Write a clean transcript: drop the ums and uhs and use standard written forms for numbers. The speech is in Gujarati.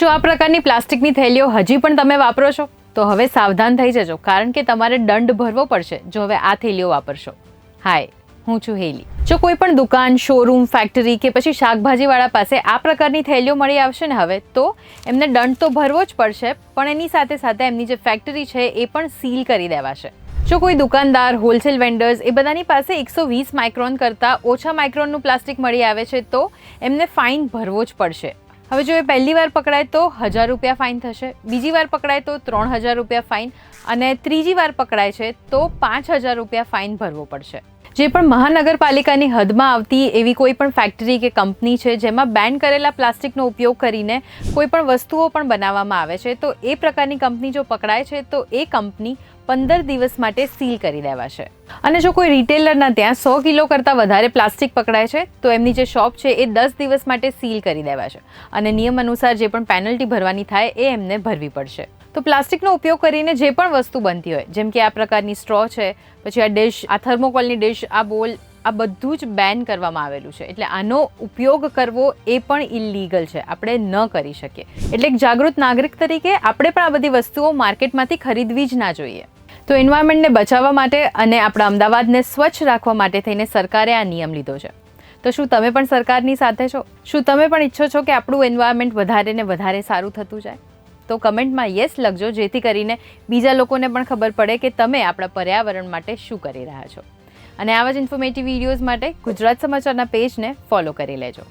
શું આ પ્રકારની પ્લાસ્ટિકની થેલીઓ હજી પણ તમે વાપરો છો? તો હવે સાવધાન થઈ જજો, કારણ કે તમારે દંડ ભરવો પડશે જો હવે આ થેલીઓ વાપરશો. હાય, હું છું હેલી. જો કોઈ પણ દુકાન, શોરૂમ, ફેક્ટરી કે પછી શાકભાજીવાળા પાસે આ પ્રકારની થેલીઓ મળી આવશે ને હવે, તો એમને દંડ તો ભરવો જ પડશે, પણ એની સાથે સાથે એમની જે ફેક્ટરી છે એ પણ સીલ કરી દેવાશે. જો કોઈ દુકાનદાર, હોલસેલ વેન્ડર્સ એ બધાની પાસે 120 માઇક્રોન કરતાં ઓછા માઇક્રોનનું પ્લાસ્ટિક મળી આવે છે તો એમને ફાઇન ભરવો જ પડશે. હવે જો એ પહેલી વાર પકડાય તો 1000 રૂપિયા ફાઇન થશે, બીજી વાર પકડાય તો 3000 રૂપિયા ફાઇન અને ત્રીજી વાર પકડાય છે તો 5000 રૂપિયા ફાઇન ભરવો પડશે. જે પણ મહાનગરપાલિકાની હદમાં આવતી એવી કોઈ પણ ફેક્ટરી કે કંપની છે જેમાં બેન કરેલા પ્લાસ્ટિકનો ઉપયોગ કરીને કોઈ પણ વસ્તુઓ પણ બનાવવામાં આવે છે, તો એ પ્રકારની કંપની જો પકડાય છે તો એ કંપની 15 દિવસ માટે સીલ કરી દેવાશે. અને જો કોઈ રિટેલરના ત્યાં 100 કિલો કરતાં વધારે પ્લાસ્ટિક પકડાય છે તો એમની જે શોપ છે એ 10 દિવસ માટે સીલ કરી દેવાશે અને નિયમ અનુસાર જે પણ પેનલ્ટી ભરવાની થાય એ એમને ભરવી પડશે. તો પ્લાસ્ટિકનો ઉપયોગ કરીને જે પણ વસ્તુ બનતી હોય, જેમ કે આ પ્રકારની સ્ટ્રો છે, પછી આ ડિશ, આ થર્મોકોલની ડિશ, આ બોલ, આ બધું જ બેન કરવામાં આવેલું છે. એટલે આનો ઉપયોગ કરવો એ પણ ઇલીગલ છે, આપણે ન કરી શકીએ. એટલે એક જાગૃત નાગરિક તરીકે આપણે પણ આ બધી વસ્તુઓ માર્કેટમાંથી ખરીદવી જ ના જોઈએ. તો એન્વાયરમેન્ટને બચાવવા માટે અને આપણા અમદાવાદને સ્વચ્છ રાખવા માટે થઈને સરકારે આ નિયમ લીધો છે. તો શું તમે પણ સરકારની સાથે છો? શું તમે પણ ઈચ્છો છો કે આપણું એન્વાયરમેન્ટ વધારે ને વધારે સારું થતું જાય? તો કમેન્ટમાં યસ લખજો, જેથી કરીને બીજા લોકોને પણ ખબર પડે કે તમે આપણા પર્યાવરણ માટે શું કરી રહ્યા છો. અને આવા જ ઇન્ફોર્મેટિવ વિડીયોઝ માટે ગુજરાત સમાચારના પેજને ફોલો કરી લેજો.